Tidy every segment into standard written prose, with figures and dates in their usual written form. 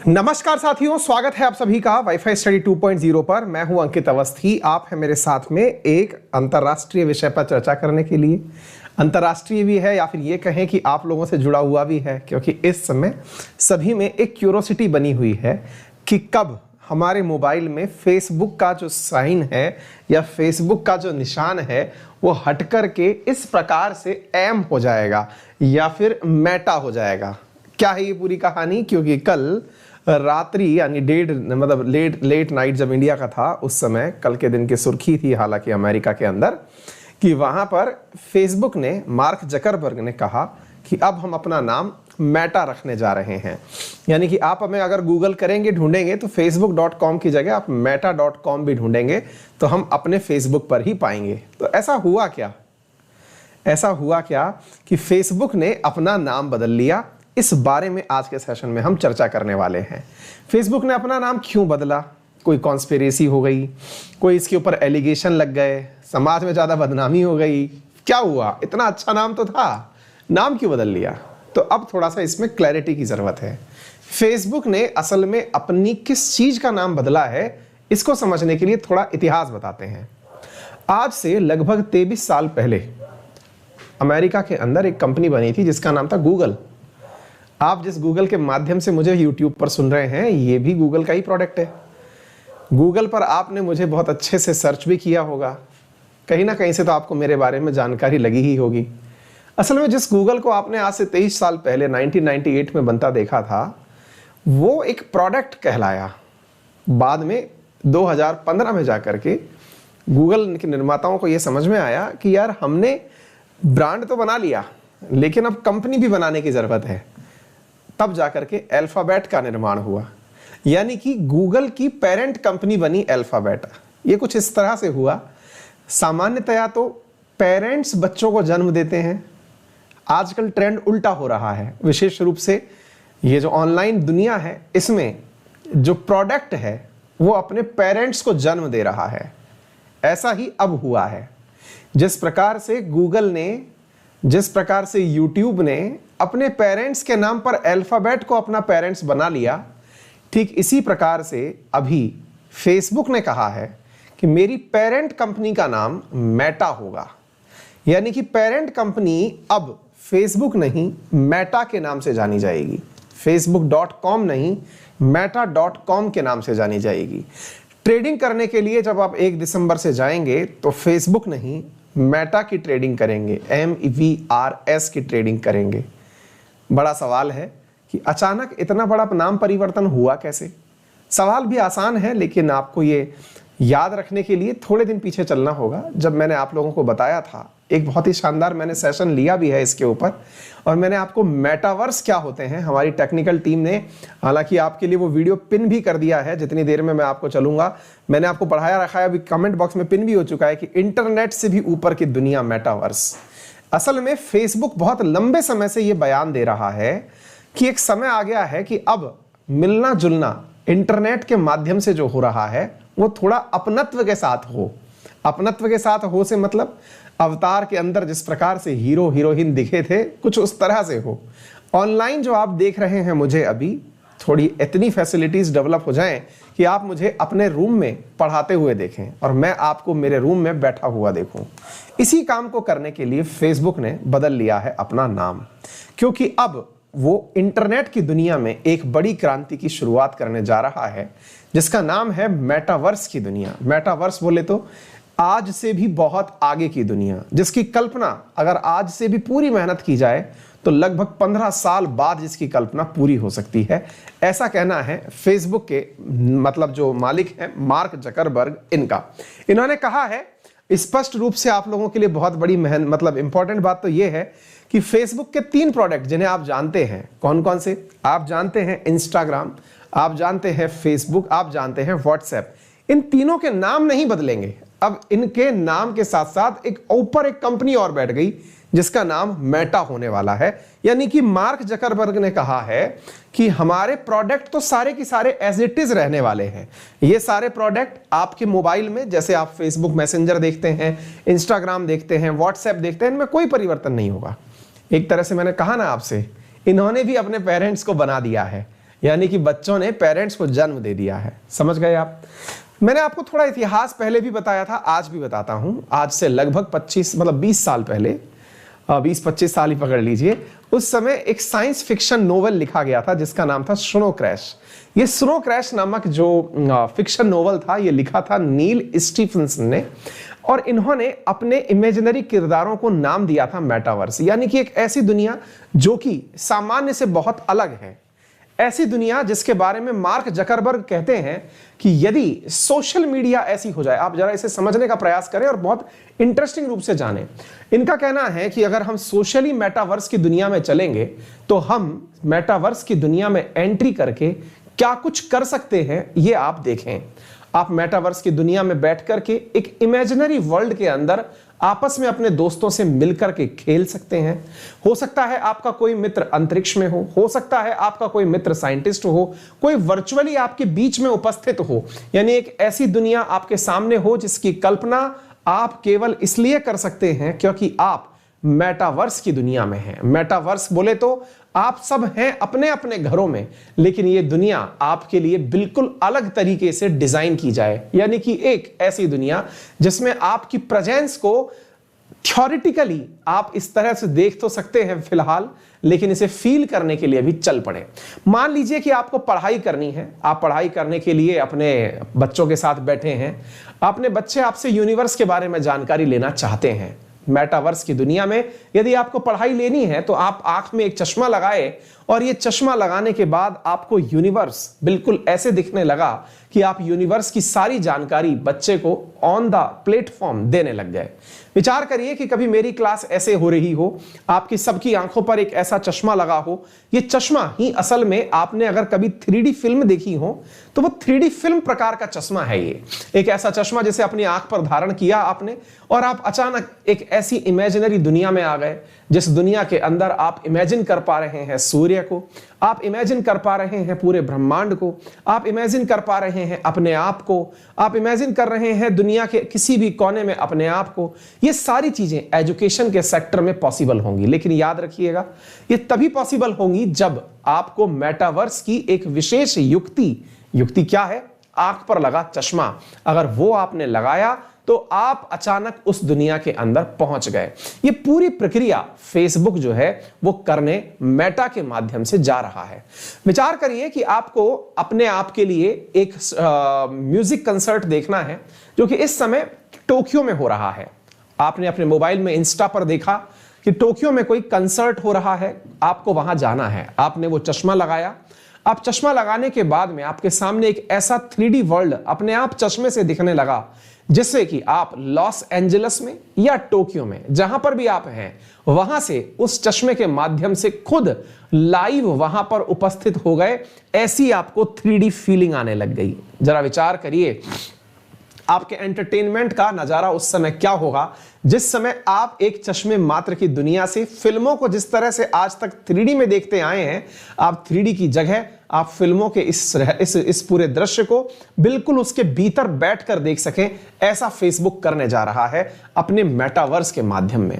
नमस्कार साथियों, स्वागत है आप सभी का वाईफाई स्टडी 2.0 पर। मैं हूं अंकित अवस्थी। आप हैं मेरे साथ में एक अंतर्राष्ट्रीय विषय पर चर्चा करने के लिए। अंतर्राष्ट्रीय भी है या फिर ये कहें कि आप लोगों से जुड़ा हुआ भी है, क्योंकि इस समय सभी में एक क्यूरोसिटी बनी हुई है कि कब हमारे मोबाइल में फेसबुक का जो साइन है या फेसबुक का जो निशान है वो हट कर के इस प्रकार से एम हो जाएगा या फिर मेटा हो जाएगा। क्या है ये पूरी कहानी? क्योंकि कल रात्रि यानी लेट नाइट जब इंडिया का था, उस समय कल के दिन की सुर्खी थी हालांकि अमेरिका के अंदर, कि वहां पर फेसबुक ने, मार्क जकरबर्ग ने कहा कि अब हम अपना नाम मेटा रखने जा रहे हैं। यानी कि आप हमें अगर गूगल करेंगे, ढूंढेंगे तो facebook.com की जगह आप meta.com भी ढूंढेंगे तो हम अपने फेसबुक पर ही पाएंगे। तो ऐसा हुआ क्या कि फेसबुक ने अपना नाम बदल लिया। इस बारे में आज के सेशन में हम चर्चा करने वाले हैं। फेसबुक ने अपना नाम क्यों बदला? कोई कॉन्स्पिरेसी हो गई, कोई इसके ऊपर एलिगेशन लग गए, समाज में ज़्यादा बदनामी हो गई, क्या हुआ? इतना अच्छा नाम तो था, नाम क्यों बदल लिया? तो अब थोड़ा सा इसमें क्लैरिटी की ज़रूरत है। फेसबुक ने असल में अपनी किस चीज़ का नाम बदला है, इसको समझने के लिए थोड़ा इतिहास बताते हैं। आज से लगभग 23 साल पहले अमेरिका के अंदर एक कंपनी बनी थी जिसका नाम था गूगल। आप जिस गूगल के माध्यम से मुझे YouTube पर सुन रहे हैं, ये भी गूगल का ही प्रोडक्ट है। गूगल पर आपने मुझे बहुत अच्छे से सर्च भी किया होगा, कहीं ना कहीं से तो आपको मेरे बारे में जानकारी लगी ही होगी। असल में जिस गूगल को आपने आज से 23 साल पहले 1998 में बनता देखा था, वो एक प्रोडक्ट कहलाया। बाद में 2015 में जाकर के गूगल के निर्माताओं को ये समझ में आया कि यार हमने ब्रांड तो बना लिया, लेकिन अब कंपनी भी बनाने की ज़रूरत है। तब जाकर के अल्फाबेट का निर्माण हुआ, यानी कि गूगल की पेरेंट कंपनी बनी अल्फाबेट। ये कुछ इस तरह से हुआ। सामान्यतया तो पेरेंट्स बच्चों को जन्म देते हैं, आजकल ट्रेंड उल्टा हो रहा है। विशेष रूप से ये जो ऑनलाइन दुनिया है, इसमें जो प्रोडक्ट है वो अपने पेरेंट्स को जन्म दे रहा है। ऐसा ही अब हुआ है। जिस प्रकार से गूगल ने, जिस प्रकार से यूट्यूब ने अपने पेरेंट्स के नाम पर अल्फाबेट को अपना पेरेंट्स बना लिया, ठीक इसी प्रकार से अभी फेसबुक ने कहा है कि मेरी पेरेंट कंपनी का नाम मेटा होगा। यानी कि पेरेंट कंपनी अब फेसबुक नहीं, मेटा के नाम से जानी जाएगी। facebook.com नहीं, meta.com के नाम से जानी जाएगी। ट्रेडिंग करने के लिए जब आप 1 दिसंबर से जाएंगे तो फेसबुक नहीं, मेटा की ट्रेडिंग करेंगे, MEVRS की ट्रेडिंग करेंगे। बड़ा सवाल है कि अचानक इतना बड़ा नाम परिवर्तन हुआ कैसे? सवाल भी आसान है, लेकिन आपको ये याद रखने के लिए थोड़े दिन पीछे चलना होगा। जब मैंने आप लोगों को बताया था, एक बहुत ही शानदार मैंने सेशन लिया भी है इसके ऊपर, और मैंने आपको मेटावर्स क्या होते हैं, हमारी टेक्निकल टीम ने हालांकि आपके लिए वो वीडियो पिन भी कर दिया है। जितनी देर में मैं आपको चलूंगा, मैंने आपको पढ़ाया रखा है, अभी कमेंट बॉक्स में पिन भी हो चुका है कि इंटरनेट से भी ऊपर की दुनिया मेटावर्स। असल में फेसबुक बहुत लंबे समय से ये बयान दे रहा है कि एक समय आ गया है कि अब मिलना जुलना इंटरनेट के माध्यम से जो हो रहा है वो थोड़ा अपनत्व के साथ हो। अपनत्व के साथ हो से मतलब अवतार के अंदर जिस प्रकार से हीरो हीरोइन दिखे थे, कुछ उस तरह से हो। ऑनलाइन जो आप देख रहे हैं मुझे, अभी थोड़ी इतनी फैसिलिटीज डेवलप हो जाएं कि आप मुझे अपने रूम में पढ़ाते हुए देखें और मैं आपको मेरे रूम में बैठा हुआ देखूं। इसी काम को करने के लिए फेसबुक ने बदल लिया है अपना नाम, क्योंकि अब वो इंटरनेट की दुनिया में एक बड़ी क्रांति की शुरुआत करने जा रहा है, जिसका नाम है मेटावर्स की दुनिया। मेटावर्स बोले तो आज से भी बहुत आगे की दुनिया, जिसकी कल्पना अगर आज से भी पूरी मेहनत की जाए तो लगभग 15 साल बाद इसकी कल्पना पूरी हो सकती है। ऐसा कहना है फेसबुक के मतलब जो मालिक हैं मार्क जकरबर्ग, इनका। इन्होंने कहा है स्पष्ट रूप से आप लोगों के लिए बहुत बड़ी मतलब इंपॉर्टेंट बात तो यह है कि फेसबुक के 3 प्रोडक्ट जिन्हें आप जानते हैं, कौन कौन से? आप जानते हैं इंस्टाग्राम, आप जानते हैं फेसबुक, आप जानते हैं व्हाट्सएप। इन तीनों के नाम नहीं बदलेंगे। अब इनके नाम के साथ साथ एक ऊपर एक कंपनी और बैठ गई जिसका नाम मेटा होने वाला है। यानी कि मार्क जकरबर्ग ने कहा है कि हमारे प्रोडक्ट तो सारे के सारे एज इट इज रहने वाले हैं। ये सारे प्रोडक्ट आपके मोबाइल में, जैसे आप फेसबुक मैसेंजर देखते हैं, इंस्टाग्राम देखते हैं, व्हाट्सएप देखते हैं, इनमें कोई परिवर्तन नहीं होगा। एक तरह से मैंने कहा ना आपसे, इन्होंने भी अपने पेरेंट्स को बना दिया है। यानी कि बच्चों ने पेरेंट्स को जन्म दे दिया है। समझ गए आप? मैंने आपको थोड़ा इतिहास पहले भी बताया था, आज भी बताता हूं। आज से लगभग 20 साल पहले, 20-25 साल ही पकड़ लीजिए, उस समय एक साइंस फिक्शन नोवेल लिखा गया था जिसका नाम था स्नो क्रैश। ये स्नो क्रैश नामक जो फिक्शन नोवेल था, ये लिखा था नील स्टीफेंसन ने, और इन्होंने अपने इमेजिनरी किरदारों को नाम दिया था मेटावर्स, यानी कि एक ऐसी दुनिया जो कि सामान्य से बहुत अलग है। ऐसी दुनिया जिसके बारे में मार्क जकरबर्ग कहते हैं कि यदि सोशल मीडिया ऐसी हो जाए, आप जरा इसे समझने का प्रयास करें और बहुत इंटरेस्टिंग रूप से जानें। इनका कहना है कि अगर हम सोशली मेटावर्स की दुनिया में चलेंगे तो हम मेटावर्स की दुनिया में एंट्री करके क्या कुछ कर सकते हैं, ये आप देखें। आप मेटावर्स की दुनिया में बैठ करके एक इमेजिनरी वर्ल्ड के अंदर आपस में अपने दोस्तों से मिलकर के खेल सकते हैं। हो सकता है आपका कोई मित्र अंतरिक्ष में हो सकता है आपका कोई मित्र साइंटिस्ट हो, कोई वर्चुअली आपके बीच में उपस्थित हो, यानी एक ऐसी दुनिया आपके सामने हो जिसकी कल्पना आप केवल इसलिए कर सकते हैं क्योंकि आप मेटावर्स की दुनिया में हैं। मेटावर्स बोले तो आप सब हैं अपने अपने घरों में, लेकिन ये दुनिया आपके लिए बिल्कुल अलग तरीके से डिजाइन की जाए, यानी कि एक ऐसी दुनिया जिसमें आपकी प्रेजेंस को थ्योरेटिकली आप इस तरह से देख तो सकते हैं फिलहाल, लेकिन इसे फील करने के लिए भी चल पड़े। मान लीजिए कि आपको पढ़ाई करनी है, आप पढ़ाई करने के लिए अपने बच्चों के साथ बैठे हैं, अपने बच्चे आपसे यूनिवर्स के बारे में जानकारी लेना चाहते हैं। मेटावर्स की दुनिया में यदि आपको पढ़ाई लेनी है तो आप आंख में एक चश्मा लगाए, और ये चश्मा लगाने के बाद आपको यूनिवर्स बिल्कुल ऐसे दिखने लगा कि आप यूनिवर्स की सारी जानकारी बच्चे को ऑन द प्लेटफॉर्म देने लग गए। विचार करिए कि कभी मेरी क्लास ऐसे हो रही हो, आपकी सबकी आंखों पर एक ऐसा चश्मा लगा हो। ये चश्मा ही असल में, आपने अगर कभी 3D फिल्म देखी हो तो वो 3D फिल्म प्रकार का चश्मा है। ये एक ऐसा चश्मा जिसे अपनी आंख पर धारण किया आपने, और आप अचानक एक ऐसी इमेजिनरी दुनिया में आ गए जिस दुनिया के अंदर आप इमेजिन कर पा रहे हैं सूर्य को, आप इमेजिन कर पा रहे हैं पूरे ब्रह्मांड को, आप इमेजिन कर पा रहे हैं अपने आप को, आप इमेजिन कर रहे हैं दुनिया के किसी भी कोने में अपने आप को। ये सारी चीजें एजुकेशन के सेक्टर में पॉसिबल होंगी, लेकिन याद रखिएगा ये तभी पॉसिबल होंगी जब आपको मेटावर्स की एक विशेष युक्ति क्या है? आंख पर लगा चश्मा, अगर वो आपने लगाया तो आप अचानक उस दुनिया के अंदर पहुंच गए। ये पूरी प्रक्रिया फेसबुक जो है वो करने मेटा के माध्यम से जा रहा है। विचार करिए कि आपको अपने आप के लिए एक म्यूजिक कंसर्ट देखना है जो कि इस समय टोक्यो में हो रहा है। आपने अपने मोबाइल में इंस्टा पर देखा कि टोक्यो में कोई कंसर्ट हो रहा है, आपको वहां जाना है। आपने वो चश्मा लगाया, आप चश्मा लगाने के बाद में आपके सामने एक ऐसा 3D वर्ल्ड अपने आप चश्मे से दिखने लगा जिससे कि आप लॉस एंजलिस में या टोक्यो में जहां पर भी आप हैं वहां से उस चश्मे के माध्यम से खुद लाइव वहां पर उपस्थित हो गए। ऐसी आपको 3D फीलिंग आने लग गई। जरा विचार करिए आपके एंटरटेनमेंट का नजारा उस समय क्या होगा जिस समय आप एक चश्मे मात्र की दुनिया से फिल्मों को जिस तरह से आज तक 3D में देखते आए हैं, आप 3D की जगह आप फिल्मों के इस पूरे दृश्य को बिल्कुल उसके भीतर बैठकर देख सकें। ऐसा फेसबुक करने जा रहा है अपने मेटावर्स के माध्यम में।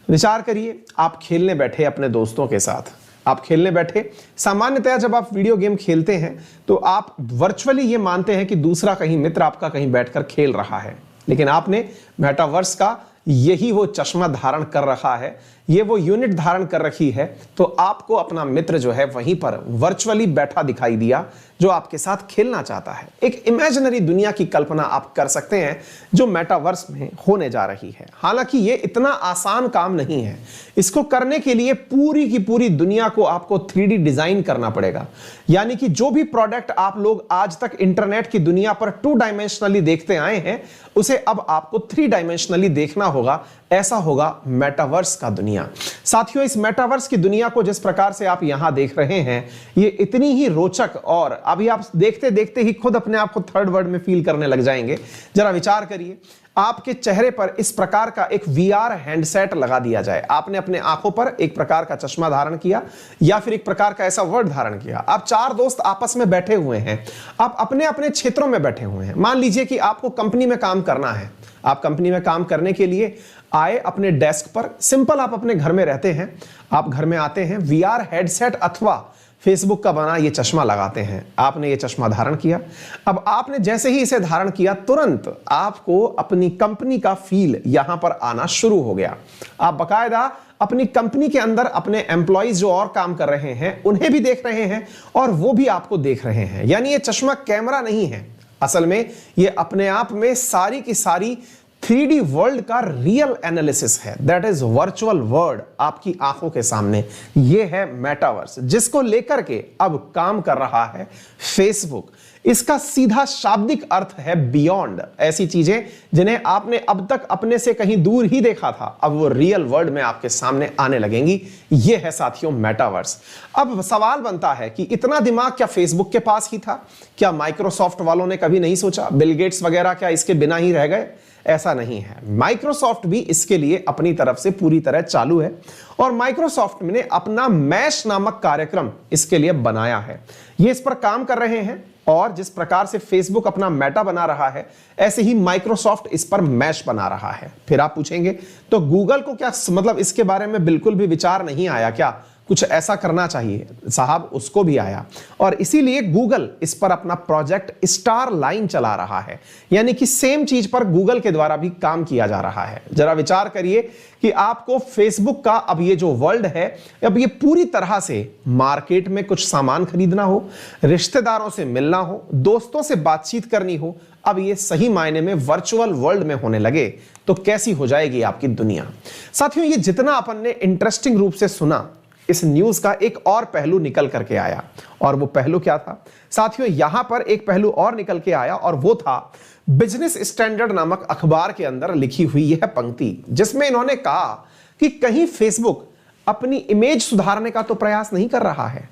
विचार करिए आप खेलने बैठे अपने दोस्तों के साथ, आप खेलने बैठे। सामान्यतया जब आप वीडियो गेम खेलते हैं तो आप वर्चुअली ये मानते हैं कि दूसरा कहीं मित्र आपका कहीं बैठकर खेल रहा है, लेकिन आपने मेटावर्स का यही वो चश्मा धारण कर रखा है, ये वो यूनिट धारण कर रखी है, तो आपको अपना मित्र जो है वहीं पर वर्चुअली बैठा दिखाई दिया जो आपके साथ खेलना चाहता है। एक इमेजिनरी दुनिया की कल्पना आप कर सकते हैं जो मेटावर्स में होने जा रही है। हालांकि ये इतना आसान काम नहीं है, इसको करने के लिए पूरी की पूरी दुनिया को आपको 3D डिजाइन करना पड़ेगा। यानी कि जो भी प्रोडक्ट आप लोग आज तक इंटरनेट की दुनिया पर 2 डायमेंशनली देखते आए हैं उसे अब आपको 3 डायमेंशनली देखना होगा। ऐसा होगा मेटावर्स का दुनिया। साथियों, इस मेटावर्स की दुनिया को जिस प्रकार से आप यहां देख रहे हैं ये इतनी ही रोचक, और अभी आप देखते देखते ही खुद अपने आप को थर्ड वर्ड में फील करने लग जाएंगे। जरा विचार करिए आपके चेहरे पर इस प्रकार का एक VR हैंडसेट लगा दिया जाए, आपने अपने आंखों पर एक प्रकार का चश्मा धारण किया या फिर एक प्रकार का ऐसा वर्ड धारण किया। आप 4 दोस्त आपस में बैठे हुए हैं, आप अपने अपने क्षेत्रों में बैठे हुए हैं। मान लीजिए कि आपको कंपनी में काम करना है, आप कंपनी में काम करने के लिए आए अपने डेस्क पर। सिंपल आप अपने घर में रहते हैं, आप घर में आते हैं, VR हेडसेट अथवा फेसबुक का बना ये चश्मा लगाते हैं। आपने ये चश्मा धारण किया। अब आपने जैसे ही इसे धारण किया, तुरंत आपको अपनी कंपनी का फील यहां पर आना शुरू हो गया। आप बकायदा अपनी कंपनी के अंदर अपने एम्प्लॉइज जो और काम कर रहे हैं उन्हें भी देख रहे हैं और वो भी आपको देख रहे हैं। यानी ये चश्मा कैमरा नहीं है, असल में ये अपने आप में सारी की सारी 3D वर्ल्ड का रियल एनालिसिस है। दैट इज वर्चुअल वर्ल्ड आपकी आंखों के सामने। ये है मेटावर्स, जिसको लेकर के अब काम कर रहा है फेसबुक। इसका सीधा शाब्दिक अर्थ है बियॉन्ड। ऐसी चीजें जिन्हें आपने अब तक अपने से कहीं दूर ही देखा था, अब वो रियल वर्ल्ड में आपके सामने आने लगेंगी। ये है साथियों मेटावर्स। अब सवाल बनता है कि इतना दिमाग क्या फेसबुक के पास ही था? क्या माइक्रोसॉफ्ट वालों ने कभी नहीं सोचा? बिल गेट्स वगैरह क्या इसके बिना ही रह गए? ऐसा नहीं है। माइक्रोसॉफ्ट भी इसके लिए अपनी तरफ से पूरी तरह चालू है और माइक्रोसॉफ्ट ने अपना मैश नामक कार्यक्रम इसके लिए बनाया है। ये इस पर काम कर रहे हैं और जिस प्रकार से फेसबुक अपना मेटा बना रहा है, ऐसे ही माइक्रोसॉफ्ट इस पर मैश बना रहा है। फिर आप पूछेंगे तो गूगल को क्या मतलब इसके बारे में बिल्कुल भी विचार नहीं आया क्या? कुछ ऐसा करना चाहिए। साहब, उसको भी आया और इसीलिए गूगल इस पर अपना प्रोजेक्ट स्टार लाइन चला रहा है। यानी कि सेम चीज पर गूगल के द्वारा भी काम किया जा रहा है। जरा विचार करिए कि आपको फेसबुक का अब ये जो वर्ल्ड है, अब ये पूरी तरह से मार्केट में कुछ सामान खरीदना हो, रिश्तेदारों से मिलना हो, दोस्तों से बातचीत करनी हो, अब ये सही मायने में वर्चुअल वर्ल्ड में होने लगे तो कैसी हो जाएगी आपकी दुनिया। साथियों, ये जितना अपन ने इंटरेस्टिंग रूप से सुना, इस न्यूज का एक और पहलू निकल करके आया। और वो पहलू क्या था साथियों? यहां पर एक पहलू और निकल के आया और वो था बिजनेस स्टैंडर्ड नामक अखबार के अंदर लिखी हुई यह पंक्ति, जिसमें इन्होंने कहा कि कहीं फेसबुक अपनी इमेज सुधारने का तो प्रयास नहीं कर रहा है।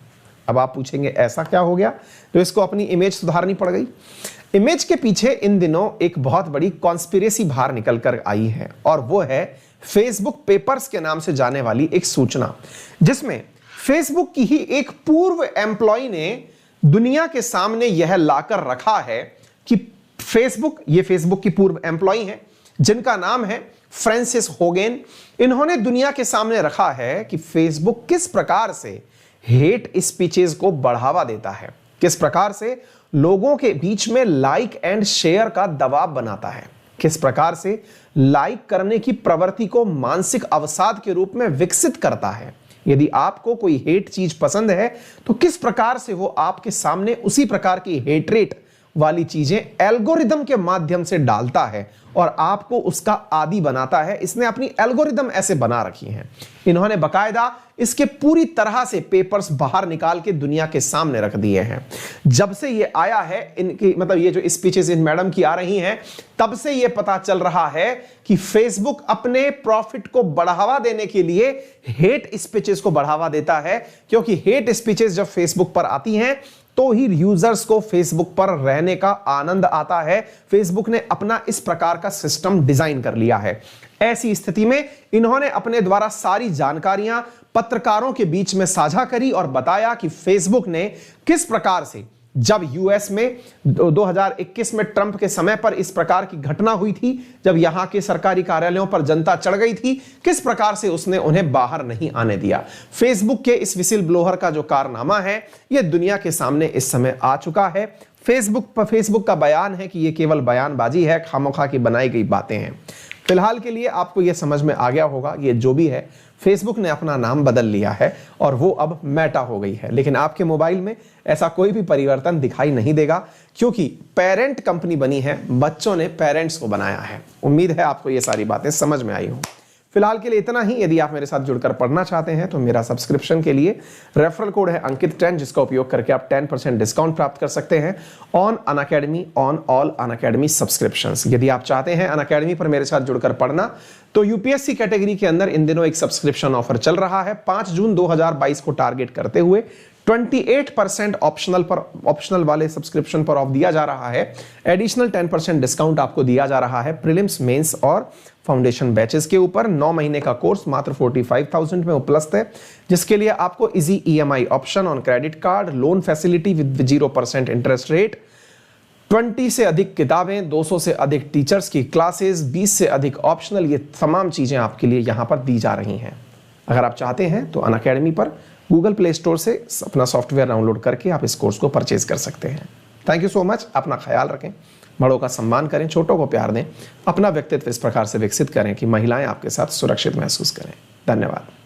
अब आप पूछेंगे ऐसा क्या हो गया तो इसको अपनी इमेज सुधारनी पड़ गई? इमेज के पीछे इन दिनों एक बहुत बड़ी कॉन्स्पिरेसी बाहर निकल कर आई है और वो है फेसबुक पेपर्स के नाम से जाने वाली एक सूचना, जिसमें फेसबुक की ही एक पूर्व एम्प्लॉय ने दुनिया के सामने यह लाकर रखा है कि ये फेसबुक की पूर्व एम्प्लॉय हैं जिनका नाम है फ्रांसिस होगेन। इन्होंने दुनिया के सामने रखा है कि फेसबुक किस प्रकार से हेट स्पीचेस को बढ़ावा देता है, किस प्रकार से लोगों के बीच में लाइक एंड शेयर का दबाव बनाता है, किस प्रकार से लाइक करने की प्रवृत्ति को मानसिक अवसाद के रूप में विकसित करता है। यदि आपको कोई हेट चीज पसंद है तो किस प्रकार से वो आपके सामने उसी प्रकार की हेटरेट वाली चीजें एल्गोरिदम के माध्यम से डालता है और आपको उसका आदी बनाता है। इसने अपनी एल्गोरिदम ऐसे बना रखी हैं। इन्होंने बकायदा इसके पूरी तरह से पेपर्स बाहर निकाल के दुनिया के सामने रख दिए हैं। जब से ये आया है, इनकी मतलब ये जो स्पीचेस इन मैडम की आ रही हैं, तब से ये पता चल रहा है कि फेसबुक अपने प्रॉफिट को बढ़ावा देने के लिए हेट स्पीचेस को बढ़ावा देता है, क्योंकि हेट स्पीचेस जब फेसबुक पर आती हैं तो ही यूजर्स को फेसबुक पर रहने का आनंद आता है। फेसबुक ने अपना इस प्रकार का सिस्टम डिजाइन कर लिया है। ऐसी स्थिति में इन्होंने अपने द्वारा सारी जानकारियां पत्रकारों के बीच में साझा करी और बताया कि फेसबुक ने किस प्रकार से जब यूएस में 2021 में ट्रंप के समय पर इस प्रकार की घटना हुई थी, जब यहां के सरकारी कार्यालयों पर जनता चढ़ गई थी, किस प्रकार से उसने उन्हें बाहर नहीं आने दिया। फेसबुक के इस विसिल ब्लोअर का जो कारनामा है यह दुनिया के सामने इस समय आ चुका है। फेसबुक का बयान है कि यह केवल बयानबाजी है, खामोखा की बनाई गई बातें हैं। फिलहाल के लिए आपको यह समझ में आ गया होगा, ये जो भी है फेसबुक ने अपना नाम बदल लिया है और वो अब मेटा हो गई है। लेकिन आपके मोबाइल में ऐसा कोई भी परिवर्तन दिखाई नहीं देगा, क्योंकि पेरेंट कंपनी बनी है, बच्चों ने पेरेंट्स को बनाया है। उम्मीद है आपको ये सारी बातें समझ में आई हों। फिलहाल के लिए इतना ही। यदि आप मेरे साथ जुड़कर पढ़ना चाहते हैं तो मेरा सब्सक्रिप्शन के लिए रेफरल कोड है अंकित10, जिसका उपयोग करके आप 10% डिस्काउंट प्राप्त कर सकते हैं on Unacademy, on all Unacademy subscriptions. यदि आप चाहते हैं अनअकैडमी पर मेरे साथ जुड़कर पढ़ना तो यूपीएससी कैटेगरी के अंदर इन दिनों एक सब्सक्रिप्शन ऑफर चल रहा है। 5 जून 2022 को टारगेट करते हुए 28% ऑप्शनल वाले सब्सक्रिप्शन पर ऑफ दिया जा रहा है। एडिशनल 10% डिस्काउंट आपको दिया जा रहा है प्रीलिम्स, मेंस और फाउंडेशन बैचेस के ऊपर। 9 महीने का कोर्स मात्र 45,000 में उपलब्ध है, जिसके लिए आपको easy EMI option on credit card, loan facility with 0% interest rate, 20 से अधिक किताबें, 200 से अधिक टीचर्स की क्लासेस, 20 से अधिक ऑप्शनल, ये तमाम चीजें आपके लिए यहां पर दी जा रही हैं। अगर आप चाहते हैं तो अनअकैडमी पर गूगल प्ले स्टोर से अपना सॉफ्टवेयर डाउनलोड करके आप इस कोर्स को परचेज कर सकते हैं। Thank you so much. अपना ख्याल रखें, बड़ों का सम्मान करें, छोटों को प्यार दें, अपना व्यक्तित्व इस प्रकार से विकसित करें कि महिलाएं आपके साथ सुरक्षित महसूस करें। धन्यवाद।